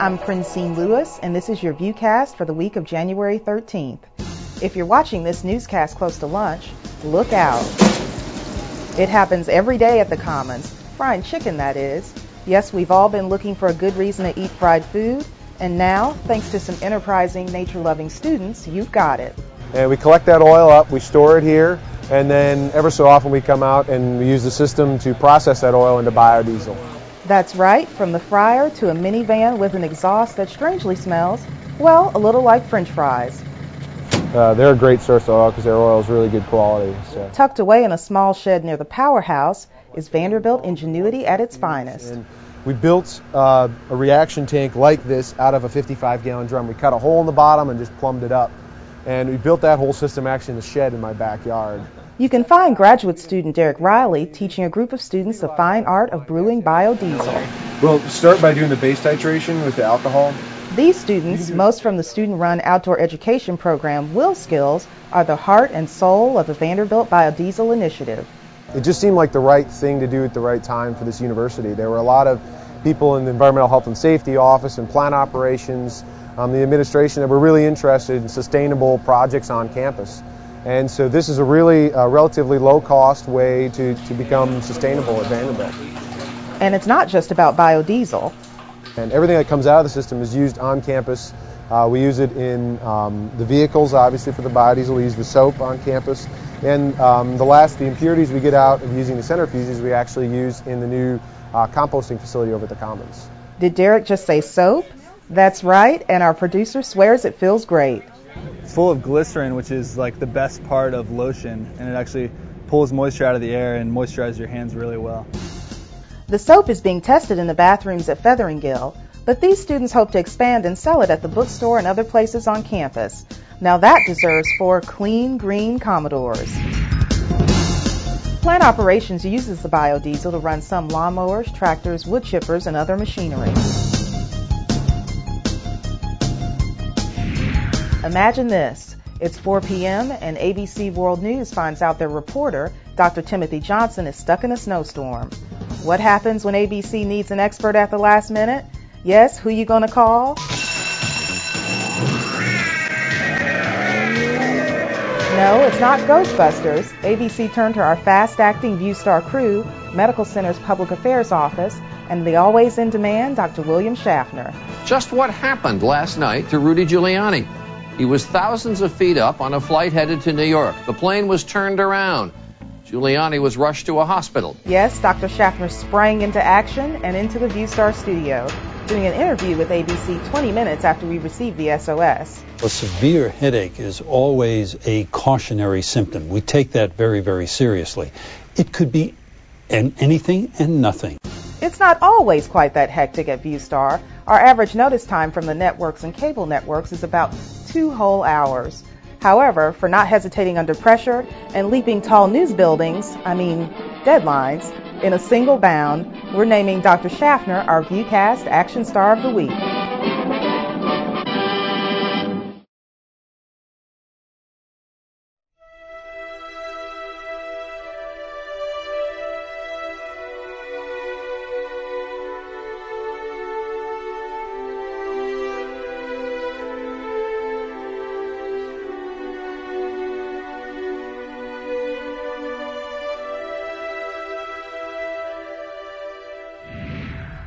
I'm Francine Lewis, and this is your VUCast for the week of January 13th. If you're watching this newscast close to lunch, look out. It happens every day at the Commons. Frying chicken, that is. Yes, we've all been looking for a good reason to eat fried food, and now, thanks to some enterprising, nature-loving students, you've got it. And we collect that oil up, we store it here, and then ever so often we come out and we use the system to process that oil into biodiesel. That's right, from the fryer to a minivan with an exhaust that strangely smells, well, a little like French fries. They're a great source of oil because their oil is really good quality. So. Tucked away in a small shed near the powerhouse is Vanderbilt ingenuity at its finest. And we built a reaction tank like this out of a 55-gallon drum. We cut a hole in the bottom and just plumbed it up. And we built that whole system actually in the shed in my backyard. You can find graduate student Derek Riley teaching a group of students the fine art of brewing biodiesel. We'll start by doing the base titration with the alcohol. These students, most from the student-run outdoor education program WillSkills, are the heart and soul of the Vanderbilt Biodiesel Initiative. It just seemed like the right thing to do at the right time for this university. There were a lot of people in the environmental health and safety office and plant operations, the administration that were really interested in sustainable projects on campus. And so this is a really relatively low-cost way to become sustainable at Vanderbilt. And it's not just about biodiesel. And everything that comes out of the system is used on campus. We use it in the vehicles, obviously, for the biodiesel. We use the soap on campus. And the impurities we get out of using the centrifuges, we actually use in the new composting facility over at the Commons. Did Derek just say soap? That's right, and our producer swears it feels great. It's full of glycerin, which is like the best part of lotion, and it actually pulls moisture out of the air and moisturizes your hands really well. The soap is being tested in the bathrooms at Featheringgill, but these students hope to expand and sell it at the bookstore and other places on campus. Now that deserves 4 clean, green Commodores. Plant Operations uses the biodiesel to run some lawnmowers, tractors, wood chippers, and other machinery. Imagine this. It's 4 p.m. and ABC World News finds out their reporter, Dr. Timothy Johnson, is stuck in a snowstorm. What happens when ABC needs an expert at the last minute? Yes, who you gonna call? No, it's not Ghostbusters. ABC turned to our fast-acting ViewStar crew, Medical Center's Public Affairs Office, and the always in demand Dr. William Schaffner. Just what happened last night to Rudy Giuliani? He was thousands of feet up on a flight headed to New York. The plane was turned around. Giuliani was rushed to a hospital. Yes, Dr. Schaffner sprang into action and into the ViewStar studio, doing an interview with ABC 20 minutes after we received the SOS. A severe headache is always a cautionary symptom. We take that very, very seriously. It could be anything and nothing. It's not always quite that hectic at ViewStar. Our average notice time from the networks and cable networks is about 2 whole hours. However, for not hesitating under pressure and leaping tall news buildings, deadlines, in a single bound, we're naming Dr. Schaffner our ViewCast Action Star of the Week.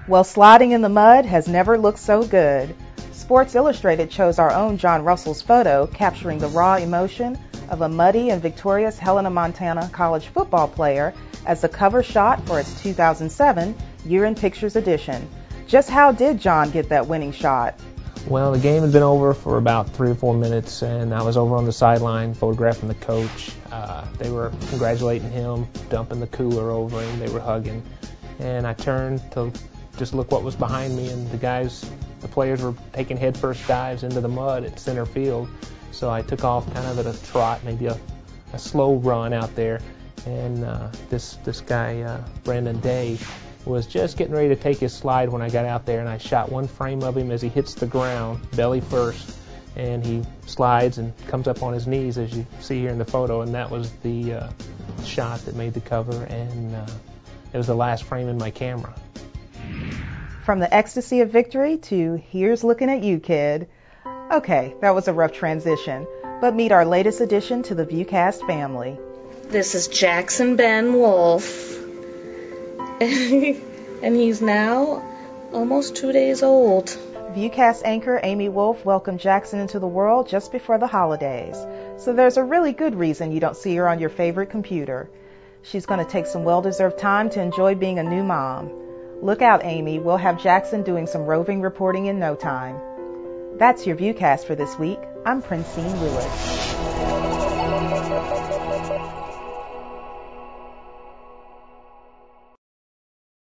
Well, sliding in the mud has never looked so good. Sports Illustrated chose our own John Russell's photo capturing the raw emotion of a muddy and victorious Helena, Montana college football player as the cover shot for its 2007 Year in Pictures edition. Just how did John get that winning shot? Well, the game had been over for about 3 or 4 minutes, and I was over on the sideline photographing the coach. They were congratulating him, dumping the cooler over him. They were hugging. And I turned to just look what was behind me, and the players were taking headfirst dives into the mud at center field. So I took off kind of at a trot, maybe a slow run out there, and this guy, Brandon Day, was just getting ready to take his slide when I got out there, and I shot one frame of him as he hits the ground, belly first, and he slides and comes up on his knees, as you see here in the photo, and that was the shot that made the cover, and it was the last frame in my camera. From the ecstasy of victory to here's looking at you, kid. Okay, that was a rough transition, but meet our latest addition to the VUCast family. This is Jackson Ben Wolf. And he's now almost 2 days old. VUCast anchor Amy Wolf welcomed Jackson into the world just before the holidays, so there's a really good reason you don't see her on your favorite computer. She's going to take some well-deserved time to enjoy being a new mom. Look out, Amy. We'll have Jackson doing some roving reporting in no time. That's your VUCast for this week. I'm Princine Lewis.